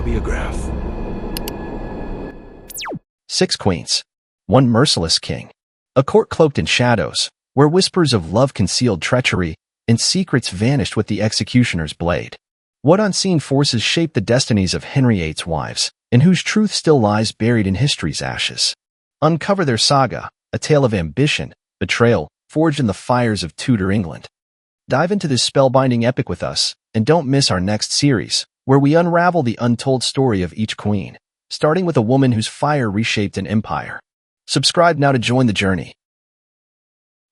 Histobiograph. 6 queens. 1 merciless king. A court cloaked in shadows, where whispers of love concealed treachery, and secrets vanished with the executioner's blade. What unseen forces shaped the destinies of Henry VIII's wives, and whose truth still lies buried in history's ashes? Uncover their saga, a tale of ambition, betrayal, forged in the fires of Tudor England. Dive into this spellbinding epic with us, and don't miss our next series, where we unravel the untold story of each queen, starting with a woman whose fire reshaped an empire. Subscribe now to join the journey.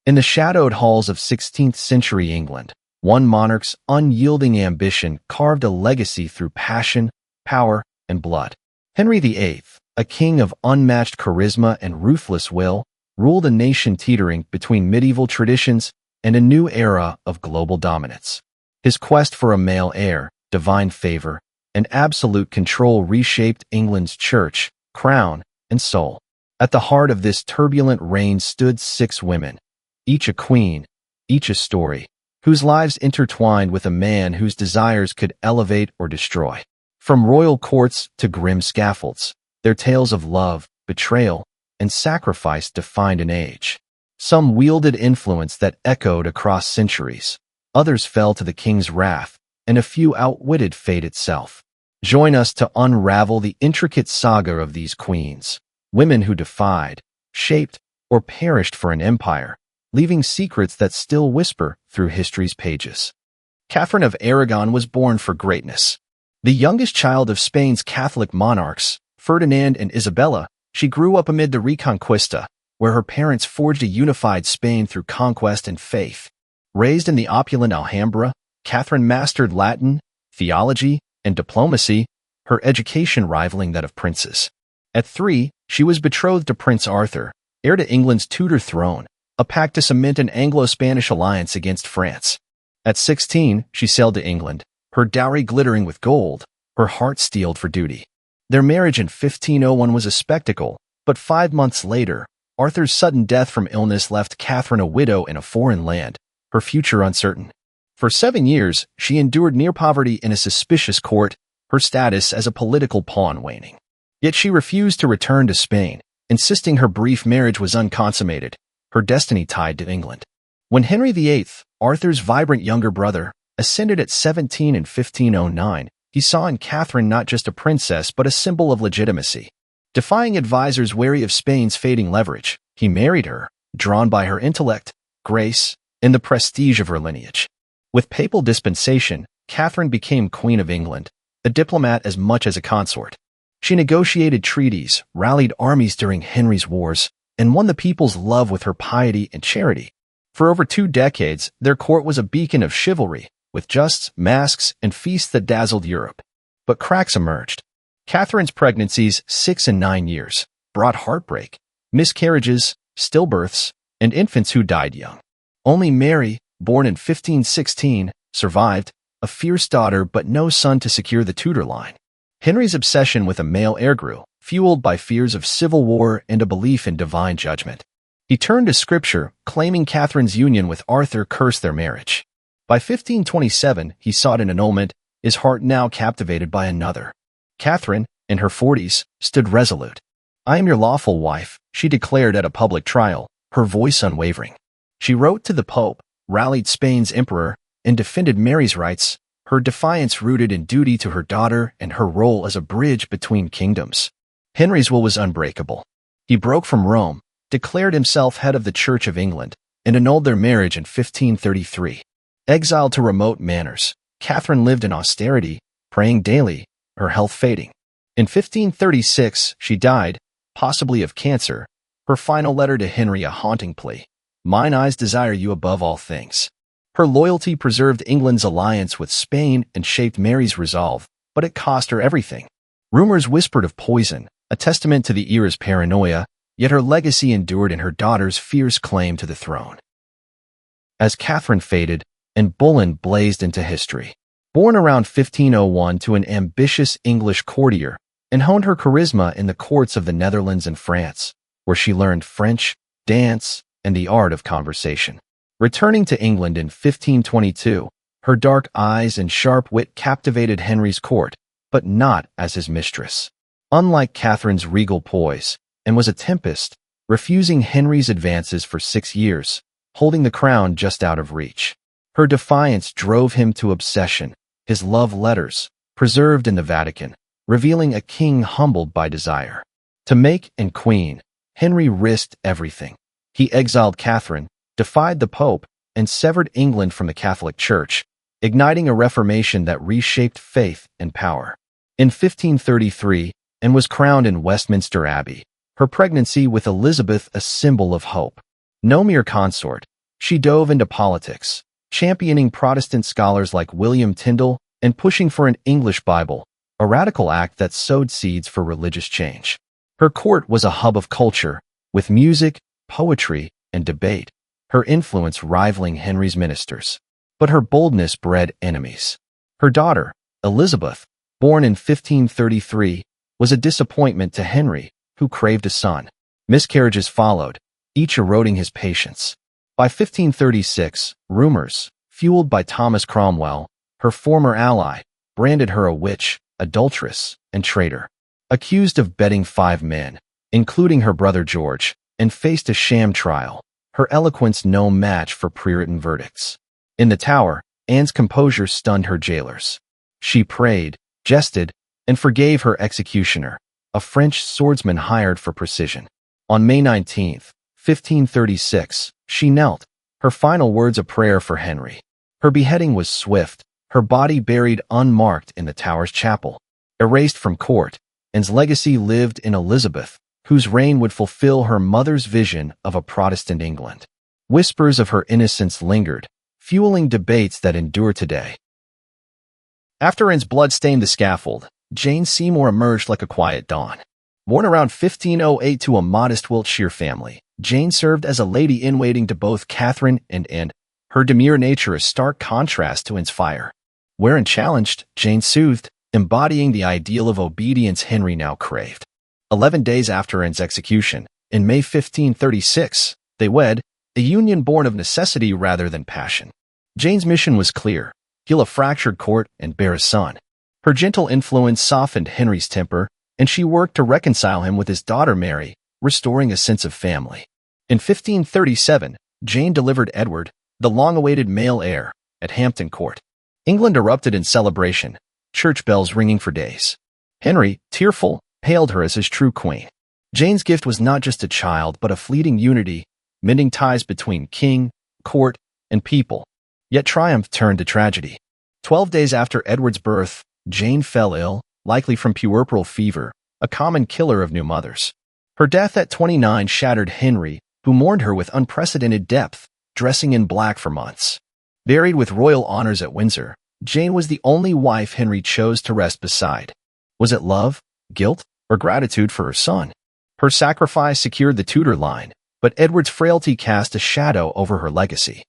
In the shadowed halls of 16th century England, one monarch's unyielding ambition carved a legacy through passion, power, and blood. Henry VIII, a king of unmatched charisma and ruthless will, ruled a nation teetering between medieval traditions and a new era of global dominance. His quest for a male heir, divine favor, and absolute control reshaped England's church, crown, and soul. At the heart of this turbulent reign stood 6 women, each a queen, each a story, whose lives intertwined with a man whose desires could elevate or destroy. From royal courts to grim scaffolds, their tales of love, betrayal, and sacrifice defined an age. Some wielded influence that echoed across centuries, others fell to the king's wrath, and a few outwitted fate itself. Join us to unravel the intricate saga of these queens, women who defied, shaped, or perished for an empire, leaving secrets that still whisper through history's pages. Catherine of Aragon was born for greatness. The youngest child of Spain's Catholic monarchs, Ferdinand and Isabella, she grew up amid the Reconquista, where her parents forged a unified Spain through conquest and faith. Raised in the opulent Alhambra, Catherine mastered Latin, theology, and diplomacy, her education rivaling that of princes. At 3, she was betrothed to Prince Arthur, heir to England's Tudor throne, a pact to cement an Anglo-Spanish alliance against France. At 16, she sailed to England, her dowry glittering with gold, her heart steeled for duty. Their marriage in 1501 was a spectacle, but 5 months later, Arthur's sudden death from illness left Catherine a widow in a foreign land, her future uncertain. For 7 years, she endured near poverty in a suspicious court, her status as a political pawn waning. Yet she refused to return to Spain, insisting her brief marriage was unconsummated, her destiny tied to England. When Henry VIII, Arthur's vibrant younger brother, ascended at 17 in 1509, he saw in Catherine not just a princess but a symbol of legitimacy. Defying advisors wary of Spain's fading leverage, he married her, drawn by her intellect, grace, and the prestige of her lineage. With papal dispensation, Catherine became Queen of England, a diplomat as much as a consort. She negotiated treaties, rallied armies during Henry's wars, and won the people's love with her piety and charity. For over 2 decades, their court was a beacon of chivalry, with justs, masks, and feasts that dazzled Europe. But cracks emerged. Catherine's pregnancies, 6 and 9 years, brought heartbreak, miscarriages, stillbirths, and infants who died young. Only Mary, born in 1516, survived, a fierce daughter but no son to secure the Tudor line. Henry's obsession with a male heir grew, fueled by fears of civil war and a belief in divine judgment. He turned to scripture, claiming Catherine's union with Arthur cursed their marriage. By 1527, he sought an annulment, his heart now captivated by another. Catherine, in her 40s, stood resolute. "I am your lawful wife," she declared at a public trial, her voice unwavering. She wrote to the Pope, rallied Spain's emperor, and defended Mary's rights, her defiance rooted in duty to her daughter and her role as a bridge between kingdoms. Henry's will was unbreakable. He broke from Rome, declared himself head of the Church of England, and annulled their marriage in 1533. Exiled to remote manors, Catherine lived in austerity, praying daily, her health fading. In 1536, she died, possibly of cancer, her final letter to Henry a haunting plea. "Mine eyes desire you above all things." Her loyalty preserved England's alliance with Spain and shaped Mary's resolve, but it cost her everything. Rumors whispered of poison, a testament to the era's paranoia, yet her legacy endured in her daughter's fierce claim to the throne. As Catherine faded, Anne Boleyn blazed into history. Born around 1501 to an ambitious English courtier, and honed her charisma in the courts of the Netherlands and France, where she learned French, dance, and the art of conversation. Returning to England in 1522, her dark eyes and sharp wit captivated Henry's court, but not as his mistress. Unlike Catherine's regal poise, and was a tempest, refusing Henry's advances for 6 years, holding the crown just out of reach. Her defiance drove him to obsession, his love letters, preserved in the Vatican, revealing a king humbled by desire. To make and queen, Henry risked everything. He exiled Catherine, defied the Pope, and severed England from the Catholic Church, igniting a reformation that reshaped faith and power. In 1533, Anne was crowned in Westminster Abbey, her pregnancy with Elizabeth a symbol of hope. No mere consort, she dove into politics, championing Protestant scholars like William Tyndale and pushing for an English Bible, a radical act that sowed seeds for religious change. Her court was a hub of culture, with music, poetry, and debate, her influence rivaling Henry's ministers. But her boldness bred enemies. Her daughter, Elizabeth, born in 1533, was a disappointment to Henry, who craved a son. Miscarriages followed, each eroding his patience. By 1536, rumors, fueled by Thomas Cromwell, her former ally, branded her a witch, adulteress, and traitor. Accused of bedding 5 men, including her brother George, and faced a sham trial, her eloquence no match for pre-written verdicts. In the Tower, Anne's composure stunned her jailers. She prayed, jested, and forgave her executioner, a French swordsman hired for precision. On May 19, 1536, she knelt, her final words a prayer for Henry. Her beheading was swift, her body buried unmarked in the Tower's chapel. Erased from court, Anne's legacy lived in Elizabeth, whose reign would fulfill her mother's vision of a Protestant England. Whispers of her innocence lingered, fueling debates that endure today. After Anne's blood stained the scaffold, Jane Seymour emerged like a quiet dawn. Born around 1508 to a modest Wiltshire family, Jane served as a lady-in-waiting to both Catherine and Anne, her demure nature a stark contrast to Anne's fire. Where unchallenged, Jane soothed, embodying the ideal of obedience Henry now craved. 11 days after Anne's execution, in May 1536, they wed, a union born of necessity rather than passion. Jane's mission was clear: heal a fractured court and bear a son. Her gentle influence softened Henry's temper, and she worked to reconcile him with his daughter Mary, restoring a sense of family. In 1537, Jane delivered Edward, the long-awaited male heir, at Hampton Court. England erupted in celebration, church bells ringing for days. Henry, tearful, hailed her as his true queen. Jane's gift was not just a child, but a fleeting unity, mending ties between king, court, and people. Yet triumph turned to tragedy. 12 days after Edward's birth, Jane fell ill, likely from puerperal fever, a common killer of new mothers. Her death at 29 shattered Henry, who mourned her with unprecedented depth, dressing in black for months. Buried with royal honors at Windsor, Jane was the only wife Henry chose to rest beside. Was it love, guilt, or gratitude for her son? Her sacrifice secured the Tudor line, but Edward's frailty cast a shadow over her legacy.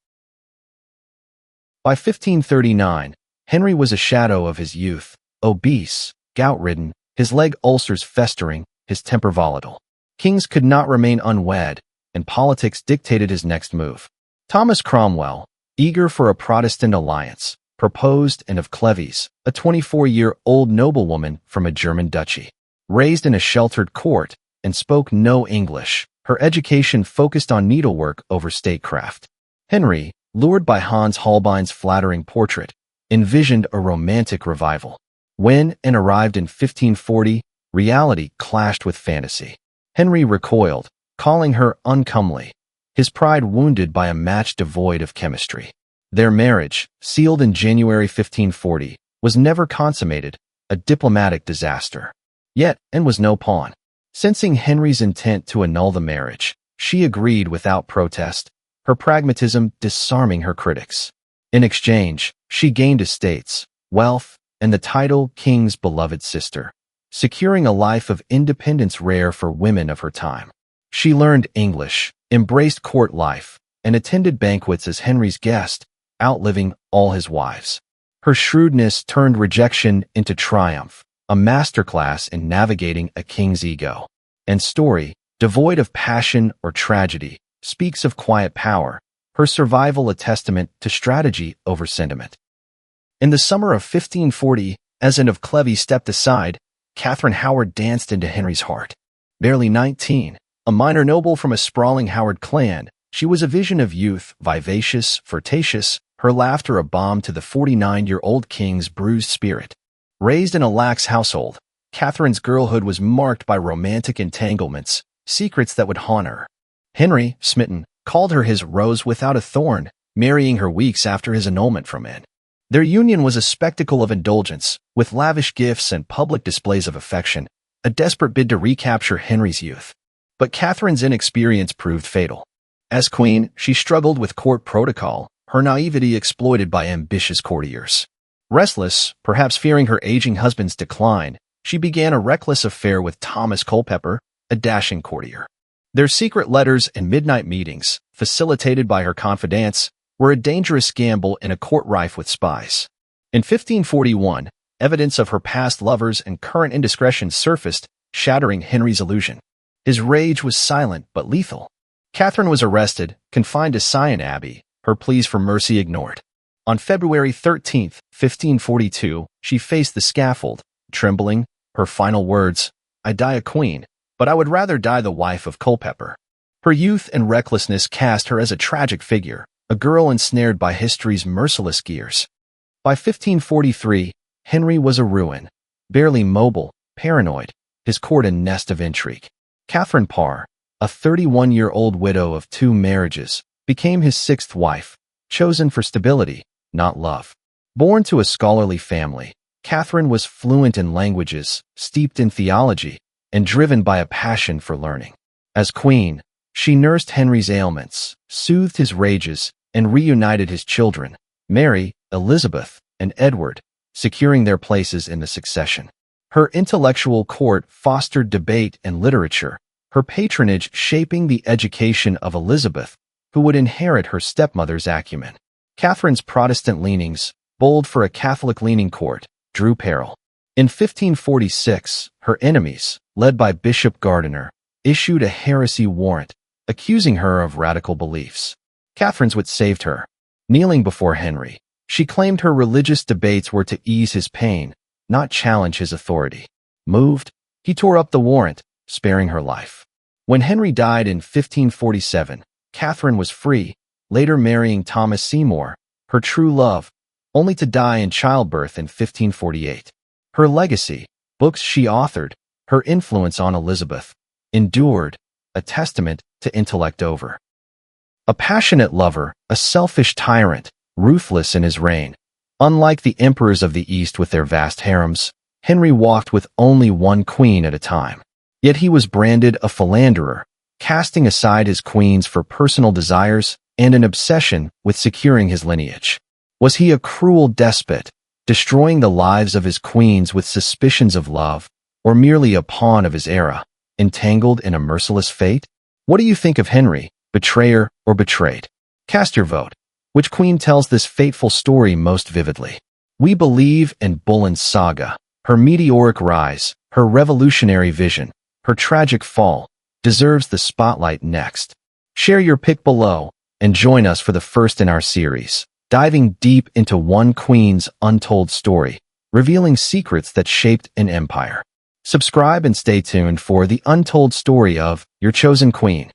By 1539, Henry was a shadow of his youth, obese, gout-ridden, his leg ulcers festering, his temper volatile. Kings could not remain unwed, and politics dictated his next move. Thomas Cromwell, eager for a Protestant alliance, proposed Anne of Cleves, a 24-year-old noblewoman from a German duchy. Raised in a sheltered court and spoke no English, her education focused on needlework over statecraft. Henry, lured by Hans Holbein's flattering portrait, envisioned a romantic revival. When Anne arrived in 1540, reality clashed with fantasy. Henry recoiled, calling her uncomely, his pride wounded by a match devoid of chemistry. Their marriage, sealed in January 1540, was never consummated, a diplomatic disaster. Yet Anne was no pawn. Sensing Henry's intent to annul the marriage, she agreed without protest, her pragmatism disarming her critics. In exchange, she gained estates, wealth, and the title King's beloved sister, securing a life of independence rare for women of her time. She learned English, embraced court life, and attended banquets as Henry's guest, outliving all his wives. Her shrewdness turned rejection into triumph, a masterclass in navigating a king's ego. Anne's story, devoid of passion or tragedy, speaks of quiet power, her survival a testament to strategy over sentiment. In the summer of 1540, As Anne of Cleves stepped aside, Catherine Howard danced into Henry's heart. Barely 19, a minor noble from a sprawling Howard clan, she was a vision of youth, vivacious, flirtatious, her laughter a balm to the 49-year-old king's bruised spirit. Raised in a lax household, Catherine's girlhood was marked by romantic entanglements, secrets that would haunt her. Henry, smitten, called her his rose without a thorn, marrying her weeks after his annulment from Anne. Their union was a spectacle of indulgence, with lavish gifts and public displays of affection, a desperate bid to recapture Henry's youth. But Catherine's inexperience proved fatal. As queen, she struggled with court protocol, her naivety exploited by ambitious courtiers. Restless, perhaps fearing her aging husband's decline, she began a reckless affair with Thomas Culpeper, a dashing courtier. Their secret letters and midnight meetings, facilitated by her confidants, were a dangerous gamble in a court rife with spies. In 1541, evidence of her past lovers and current indiscretions surfaced, shattering Henry's illusion. His rage was silent but lethal. Catherine was arrested, confined to Sion Abbey, her pleas for mercy ignored. On February 13, 1542, she faced the scaffold, trembling, her final words, "I die a queen, but I would rather die the wife of Culpeper." Her youth and recklessness cast her as a tragic figure, a girl ensnared by history's merciless gears. By 1543, Henry was a ruin, barely mobile, paranoid, his court a nest of intrigue. Katherine Parr, a 31-year-old widow of 2 marriages, became his 6th wife, chosen for stability, not love. Born to a scholarly family, Catherine was fluent in languages, steeped in theology, and driven by a passion for learning. As queen, she nursed Henry's ailments, soothed his rages, and reunited his children, Mary, Elizabeth, and Edward, securing their places in the succession. Her intellectual court fostered debate and literature, her patronage shaping the education of Elizabeth, who would inherit her stepmother's acumen. Catherine's Protestant leanings, bold for a Catholic-leaning court, drew peril. In 1546, her enemies, led by Bishop Gardiner, issued a heresy warrant, accusing her of radical beliefs. Catherine's wit saved her. Kneeling before Henry, she claimed her religious debates were to ease his pain, not challenge his authority. Moved, he tore up the warrant, sparing her life. When Henry died in 1547, Catherine was free, later marrying Thomas Seymour, her true love, only to die in childbirth in 1548. Her legacy, books she authored, her influence on Elizabeth, endured, a testament to intellect over. A passionate lover, a selfish tyrant, ruthless in his reign. Unlike the emperors of the East with their vast harems, Henry walked with only one queen at a time. Yet he was branded a philanderer, casting aside his queens for personal desires and an obsession with securing his lineage. Was he a cruel despot, destroying the lives of his queens with suspicions of love, or merely a pawn of his era, entangled in a merciless fate? What do you think of Henry, betrayer or betrayed? Cast your vote. Which queen tells this fateful story most vividly? We believe in Boleyn's saga, her meteoric rise, her revolutionary vision, her tragic fall, deserves the spotlight next. Share your pick below, and join us for the first in our series, diving deep into one queen's untold story, revealing secrets that shaped an empire. Subscribe and stay tuned for the untold story of your chosen queen.